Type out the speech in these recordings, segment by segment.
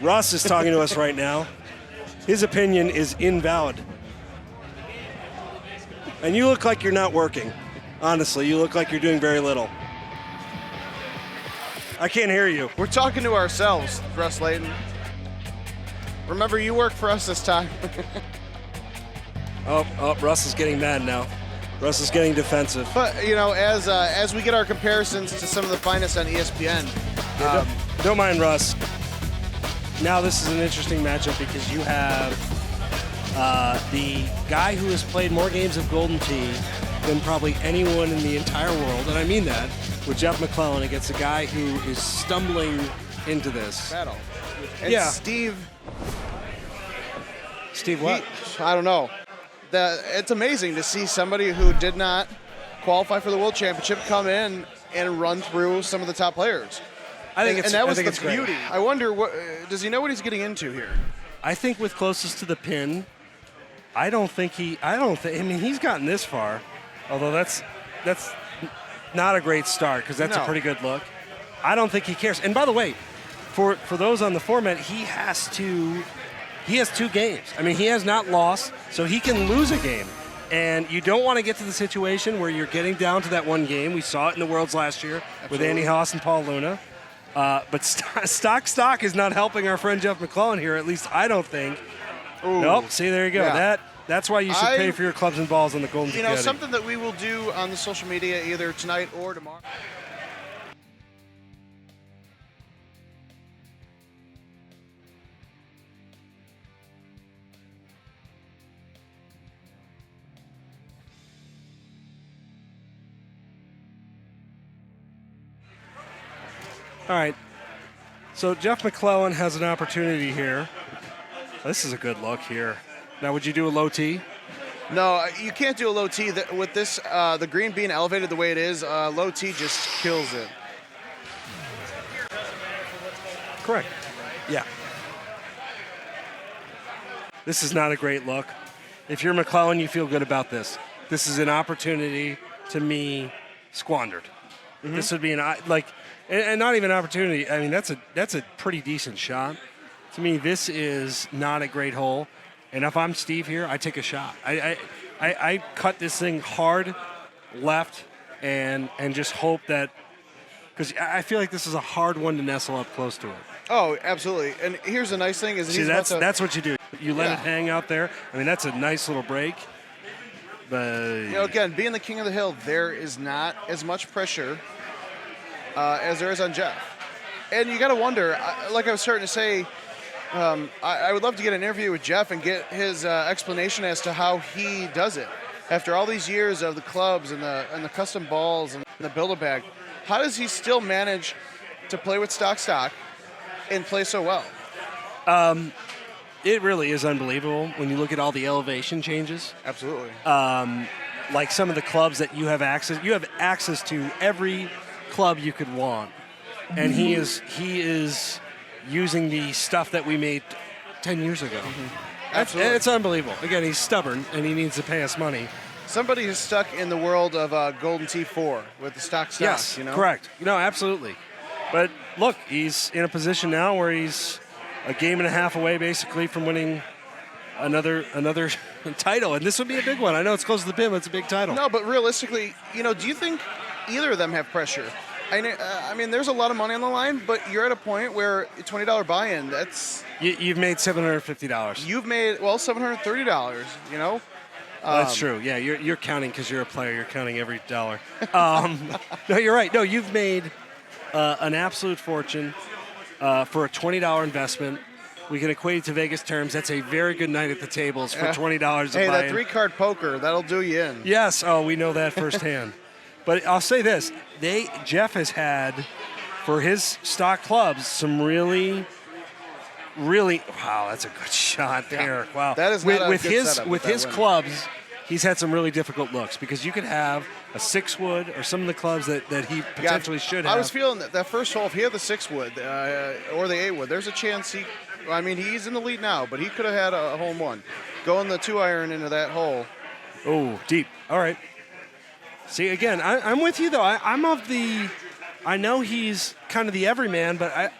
Russ is talking to us right now. His opinion is invalid. And you look like you're not working. Honestly, you look like you're doing very little. I can't hear you. We're talking to ourselves, Russ Layton. Remember, you work for us this time. Oh, Russ is getting mad now. Russ is getting defensive. But, you know, as we get our comparisons to some of the finest on ESPN. Don't mind Russ. Now this is an interesting matchup because you have the guy who has played more games of Golden Tee than probably anyone in the entire world, and I mean that, with Jeff McClellan against a guy who is stumbling into this battle. And yeah. Steve what? I don't know. It's amazing to see somebody who did not qualify for the World Championship come in and run through some of the top players. I think that was the beauty. Great. I wonder, does he know what he's getting into here? I think with closest to the pin, I mean, he's gotten this far, although that's not a great start because that's a pretty good look. I don't think he cares. And by the way, for those on the format, he has 2 games. I mean, he has not lost, so he can lose a game. And you don't want to get to the situation where you're getting down to that one game. We saw it in the Worlds last year with Andy Haas and Paul Luna. But stock is not helping our friend Jeff McClellan here, at least I don't think. Ooh. Nope, see, there you go. Yeah. That's why you should pay for your clubs and balls on the Golden Tee. You know, something that we will do on the social media either tonight or tomorrow. All right, so Jeff McClellan has an opportunity here. This is a good look here. Now, would you do a low tee? No, you can't do a low tee. With this, the green being elevated the way it is, low tee just kills it. Correct. Yeah. This is not a great look. If you're McClellan, you feel good about this. This is an opportunity, to me, squandered. Mm-hmm. This would be and not even an opportunity. I mean, that's a pretty decent shot. To me, this is not a great hole. And if I'm Steve here, I take a shot. I cut this thing hard left and just hope that, because I feel like this is a hard one to nestle up close to it. Oh, absolutely. And here's the nice thing is that's what you do. You let it hang out there. I mean, that's a nice little break. But again, being the king of the hill, there is not as much pressure as there is on Jeff. And you got to wonder, like I was starting to say, I would love to get an interview with Jeff and get his explanation as to how he does it. After all these years of the clubs and the custom balls and the Build-A-Bag, how does he still manage to play with stock and play so well? It really is unbelievable when you look at all the elevation changes. Absolutely. Like some of the clubs that you have access to every club you could want. And he is using the stuff that we made 10 years ago. Mm-hmm. Absolutely. It's unbelievable. Again, he's stubborn, and he needs to pay us money. Somebody is stuck in the world of Golden T4 with the stock. Yes, correct. Absolutely. But look, he's in a position now where he's a game and a half away, basically, from winning another title. And this would be a big one. I know it's close to the pin, but it's a big title. No, but realistically, do you think either of them have pressure? I mean, there's a lot of money on the line, but you're at a point where a $20 buy-in, that's... You've made $750. You've made, $730, That's true. Yeah, you're counting because you're a player. You're counting every dollar. No, you're right. No, you've made an absolute fortune for a $20 investment. We can equate it to Vegas terms. That's a very good night at the tables for $20 to buy in. Hey, that 3-card poker, that'll do you in. Yes. Oh, we know that firsthand. But I'll say this. Jeff has had, for his stock clubs, some really, wow, that's a good shot there. Yeah. Wow. That is not with a good setup with his clubs, he's had some really difficult looks because you could have a 6-wood or some of the clubs that he potentially should have. I was feeling that first hole, if he had the 6-wood or the 8-wood, there's a chance he's in the lead now, but he could have had a hole in one. Going the 2-iron into that hole. Oh, deep. All right. See, again, I'm with you, though. I know he's kind of the everyman, but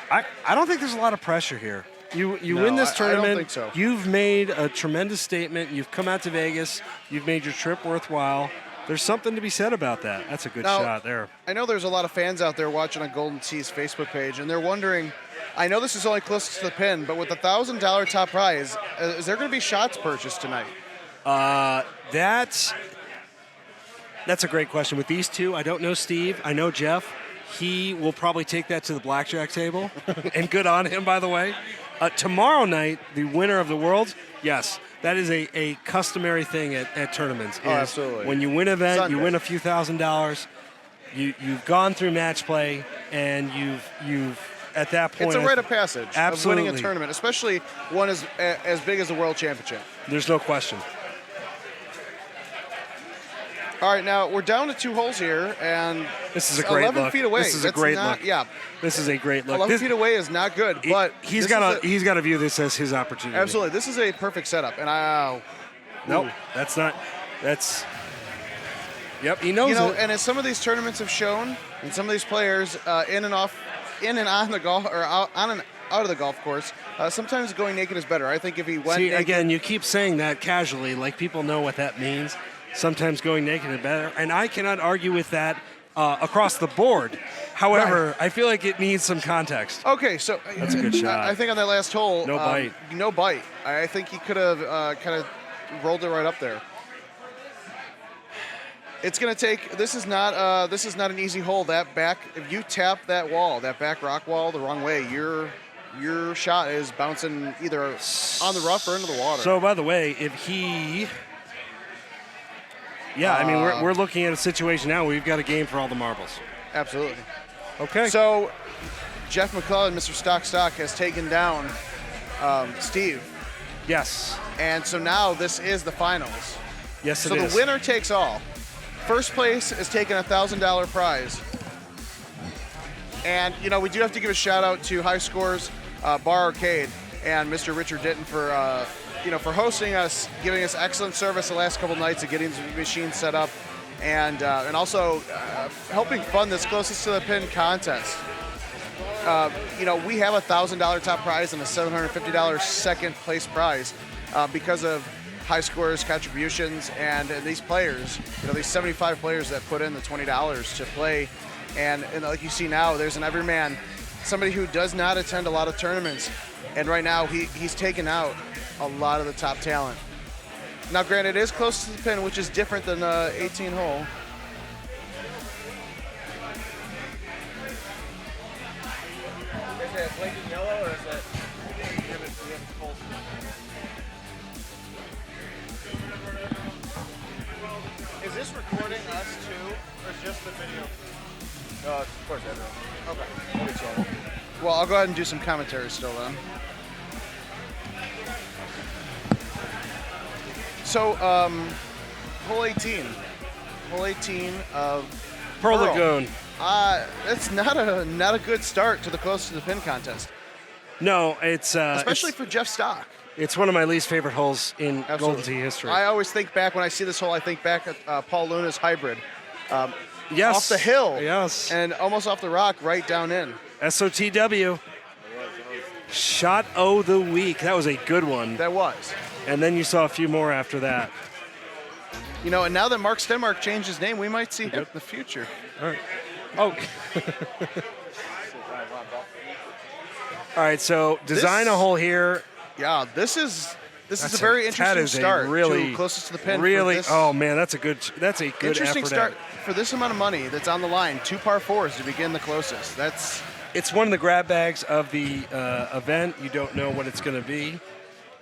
I don't think there's a lot of pressure here. You No, win this I tournament. don't think so. You've made a tremendous statement. You've come out to Vegas. You've made your trip worthwhile. There's something to be said about that. That's a good Now, shot there. I know there's a lot of fans out there watching on Golden Tee's Facebook page, and they're wondering, I know this is only closest to the pin, but with the $1,000 top prize, is there going to be shots purchased tonight? That's a great question. With these two, I don't know Steve. I know Jeff. He will probably take that to the blackjack table, and good on him, by the way. Tomorrow night, the winner of the Worlds, yes, that is a customary thing at tournaments. Oh, absolutely. When you win an event, Sunday. you win a few $1,000s. You've gone through match play, and you've at that point. It's a rite of passage Absolutely. of winning a tournament, especially one as big as the World Championship. There's no question. All right, now we're down to 2 holes here, and This is a great 11 look. feet away. This is a That's great not, look. Yeah, This is a great look. 11 feet away is not good, but he's this got is to view this as his opportunity. absolutely. This is a perfect setup, and Nope, that's not. That's. Yep, he knows it. and as some of these tournaments have shown, and some of these players in and on the golf or on and out of the golf course, sometimes going naked is better. I think if he went See, naked, again, you keep saying that casually, like people know what that means. Sometimes going naked is better, and I cannot argue with that across the board. However, I feel like it needs some context. okay, so That's a good shot. I think on that last hole, No bite. No bite. I think he could have kind of rolled it right up there. It's going to take. This is not an easy hole. That back, if you tap that wall, that back rock wall the wrong way, your shot is bouncing either on the rough or into the water. So, by the way, if he. Yeah, I mean, we're looking at a situation now where we've got a game for all the marbles. Absolutely. Okay. So, Jeff McClellan, Mr. Stock, has taken down Steve. Yes. And so now this is the finals. Yes, it So is. the winner takes all. First place is taking a $1,000 prize. And, we do have to give a shout out to High Scores, Bar-Cade, and Mr. Richard Ditton for hosting us, giving us excellent service the last couple nights of getting the machine set up, and also helping fund this closest to the pin contest. We have a $1,000 top prize and a $750 second place prize because of High Scores contributions and these players, these 75 players that put in the $20 to play. And like you see now, there's an everyman, somebody who does not attend a lot of tournaments. And right now he's taken out a lot of the top talent. Now, granted, it is close to the pin, which is different than 18 hole. Is it blinking yellow or is it? Is this recording us too, or is just the video? Of course, everyone. Okay. Well, I'll go ahead and do some commentary still then. So, hole 18. Hole 18 of Pearl Lagoon. That's not a good start to the close to the pin contest, No, it's especially for Jeff Stock. It's one of my least favorite holes in Absolutely. Golden Tee history. I always think back when I see this hole. I think back at Paul Luna's hybrid, yes. off the hill, Yes. and almost off the rock, right down in. SOTW. Shot O the week. That was a good one. That was. And then you saw a few more after that. And now that Mark Stenmark changed his name, we might see him in the future. All right. Oh. All right, so design a hole here. Yeah, this is a very that interesting is a start. really, to closest to the pin. Really, for this oh man, that's a good interesting effort. start for this amount of money that's on the line. 2 par 4s to begin the closest. It's one of the grab bags of the event. You don't know what it's going to be,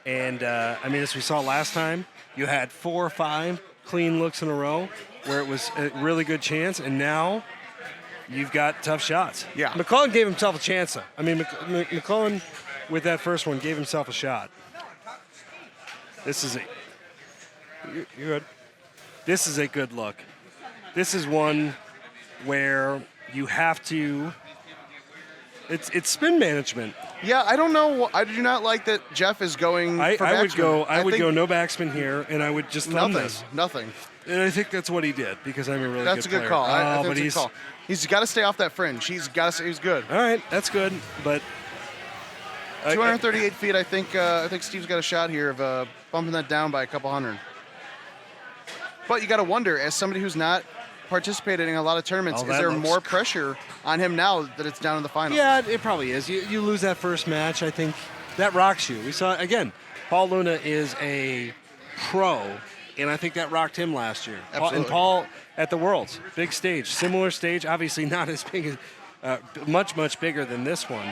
and as we saw last time, you had 4 or 5 clean looks in a row where it was a really good chance, and now you've got tough shots. Yeah. McClellan gave himself a chance, though. I mean, McClellan, with that first one, gave himself a shot. You're good. This is a good look. This is one where you have to. It's spin management. Yeah, I don't know. I do not like that Jeff is going. I for would backspin. go. I would think go no backspin here, and I would just thumb this. Nothing. And I think that's what he did because I'm a really That's good a good player. call. I Oh, think but that's a good call. He's got to stay off that fringe. He's good. all right. That's good, but 238 feet. I think Steve's got a shot here of bumping that down by a couple hundred. But you got to wonder, as somebody who's not participated in a lot of tournaments, Oh, is that there looks more pressure on him now that it's down in the final? Yeah, it probably is. You lose that first match, I think that rocks you. We saw again. Paul Luna is a pro, and I think that rocked him last year. Absolutely. And Paul at the Worlds, big stage, similar stage, obviously not as big as, much bigger than this one.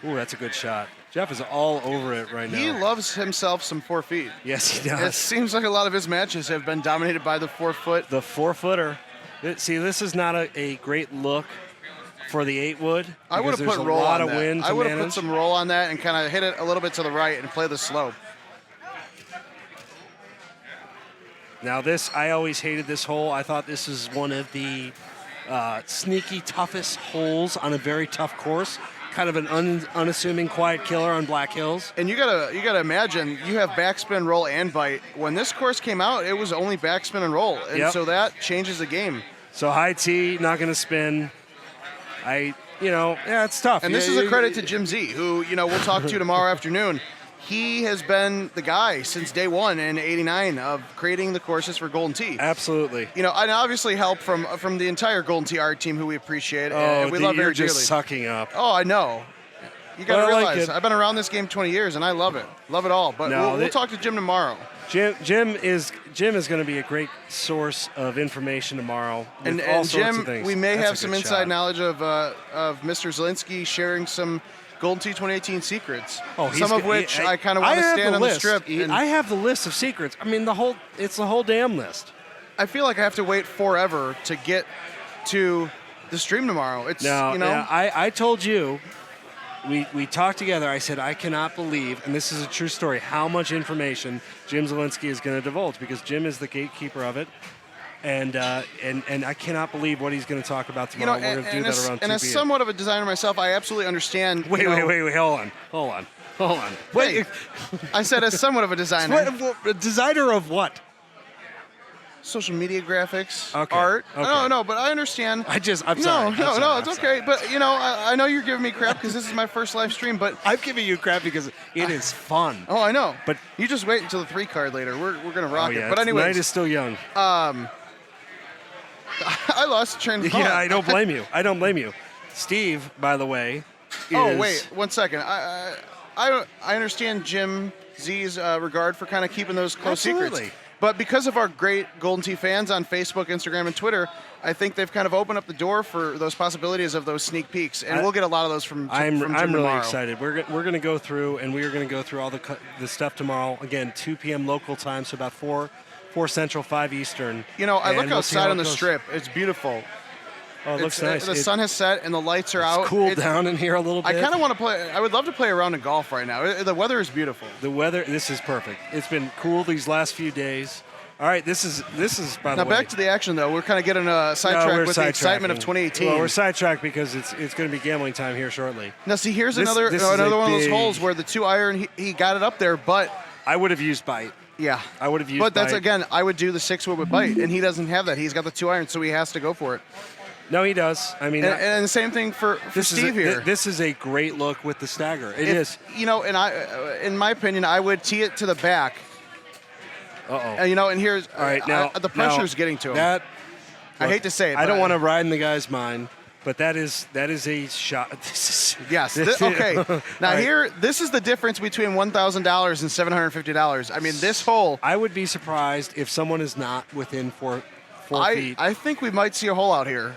Ooh, that's a good shot. Jeff is all over it right now. He loves himself some 4 feet. Yes, he It does. seems like a lot of his matches have been dominated by the 4 foot. The 4-footer. See, this is not a great look for the 8-wood. I would have because put there's roll a lot on of that. wind I to would have put manage. some roll on that and kind of hit it a little bit to the right and play the slope. Now this, I always hated this hole. I thought this is one of the sneaky, toughest holes on a very tough course. Kind of an unassuming, quiet killer on Black Hills. And you gotta imagine you have backspin, roll, and bite. When this course came out, it was only backspin and roll, and Yep. so that changes the game. So high tee, not going to spin. It's tough. And this is a credit to Jim Z, who we'll talk to tomorrow afternoon. He has been the guy since day one in '89 of creating the courses for Golden Tee. Absolutely. And obviously help from the entire Golden Tee art team, who we appreciate and we love you're very just dearly. sucking up. Oh, I know. You got to Well, I like realize, it. I've been around this game 20 years, and I love it. Love it all. But No, we'll talk to Jim tomorrow. Jim is going to be a great source of information tomorrow. With And all sorts Jim, of things. we may That's a have some good inside shot. knowledge of Mr. Zielinski sharing some Golden Tee 2018 secrets. He's Some of go- which he- I kind of want to have stand on the list. strip. And I have the list of secrets. I mean, it's the whole damn list. I feel like I have to wait forever to get to the stream tomorrow. It's I told you, we talked together. I said I cannot believe, and this is a true story, how much information Jim Zielinski is going to divulge because Jim is the gatekeeper of it, and I cannot believe what he's going to talk about tomorrow. We're going to do that around 2 and as p.m. somewhat of a designer myself, I absolutely understand. Wait, hold on. Wait, I said as somewhat of a designer. a designer of what? Social media graphics, Okay, art. okay. No, but I understand. I'm sorry. No, I'm sorry, it's I'm okay. sorry. But I know you're giving me crap because this is my first live stream. But I'm giving you crap because it is fun. I know. But- you just wait until the 3 card later. We're gonna rock yeah, it. But the anyways, night is still young. I lost train of thought. Yeah, I don't blame you. Steve, by the way, is... Oh wait, 1 second. I understand Jim Z's regard for kind of keeping those close Absolutely. secrets. But because of our great Golden Tee fans on Facebook, Instagram, and Twitter, I think they've kind of opened up the door for those possibilities of those sneak peeks, and we'll get a lot of those from I'm Jim really tomorrow. excited. We're going to go through, and we are going to go through all the stuff tomorrow. Again, 2 p.m. local time, so about 4 Central, 5 Eastern. I And look we'll see outside how on it the goes. strip. It's beautiful. Oh, it looks nice. The sun has set and the lights are out. It's cooled down in here a little bit. I kind of want to play. I would love to play a round of golf right now. The weather is beautiful. The weather, this is perfect. It's been cool these last few days. All right, this is by the Now way. back to the action, though. We're kind of getting we're sidetracked with the excitement of sidetracking. 2018. Well, we're sidetracked because it's going to be gambling time here shortly. Now, see, here's This another is one a of those big- holes where the 2 iron, he got it up there, but I would have used bite. yeah. I would have used But that's, bite. again, I would do the 6 wood with bite, and he doesn't have that. He's got the 2 iron, so he has to go for it. No, he does. I mean, And the same thing for Steve here. This is a great look with the stagger. It is. And in my opinion, I would tee it to the back. Uh-oh. And here's All right, now the pressure's getting to him. That I hate to say it. I don't but- want to ride in the guy's mind, but that is a shot. This is Yes. this- Okay. Now All right. here, this is the difference between $1,000 and $750. I mean, this hole. I would be surprised if someone is not within four feet. I think we might see a hole out here.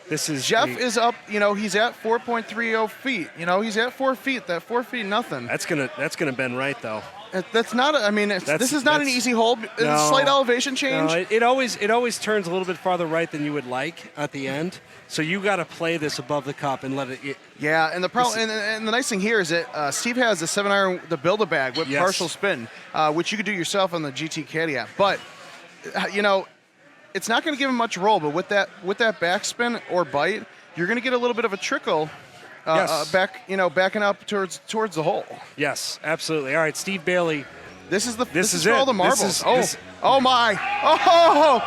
This is Jeff is up. He's at 4.30 feet. He's at 4 feet. That 4 feet, nothing. That's gonna bend right though. That's not. I mean, this is not an that's- easy hole. It's a No. slight elevation change. No, it always turns a little bit farther right than you would like at the end. So you got to play this above the cup and let it. Yeah, and the problem, and the nice thing here is that Steve has the 7 iron, the Build-A-Bag with Yes. partial spin, which you could do yourself on the GT Caddy app. But it's not going to give him much roll. But with that backspin or bite, you're going to get a little bit of a trickle. Yes. Backing up towards the hole. Yes, absolutely. All right, Steve Bailey. This is This is for it. all the This marbles. is- Oh my! Oh!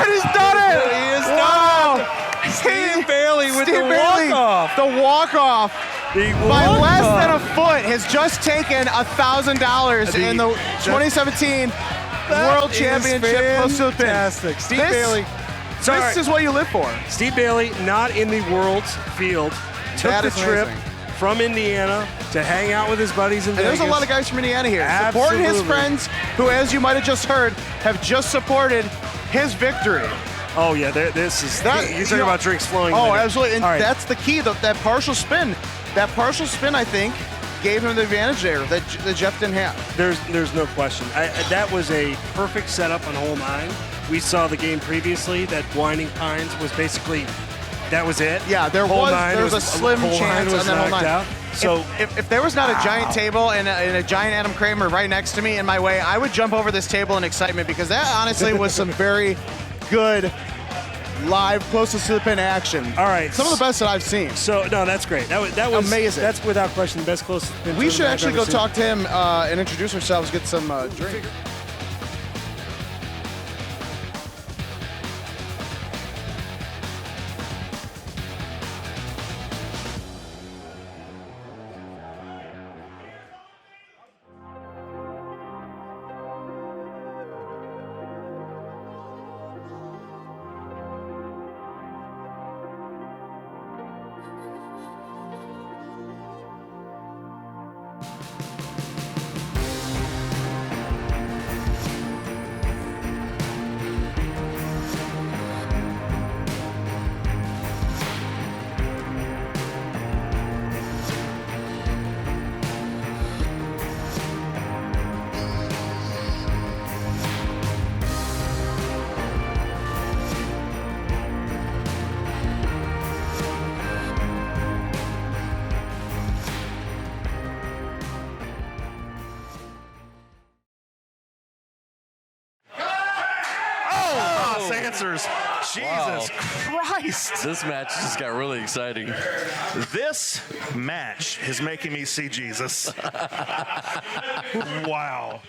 He's done it! He is wow. done. Steve Bailey with the walk-off. The walk-off. By less than a foot, has just taken $1,000 in the 2017 World Championship close to the pin. Fantastic. Steve Bailey. This is what you live for. Steve Bailey, not in the world's field, took That the is trip amazing. from Indiana to hang out with his buddies in And Vegas. there's a lot of guys from Indiana here supporting his friends who, as you might have just heard, have just supported his victory. Oh, yeah, this is, you're talking about drinks flowing. Oh, absolutely. And All right. that's the key, that partial spin. That partial spin, I think, gave him the advantage there that Jeff didn't have. There's no question. That was a perfect setup on hole 9. We saw the game previously that Winding Pines was basically, that was it. Yeah, there was a slim chance on that hole 9. Out. So if there was not a giant table and a giant Adam Kramer right next to me in my way, I would jump over this table in excitement because that honestly was some very good live closest to the pin action. All right. Some of the best that I've seen. So, no, that's great. That was amazing. That's without question the best closest to the pin. We should actually go seen. talk to him and introduce ourselves, get some drink. Answers. Jesus Christ. This match just got really exciting. This match is making me see Jesus. Wow.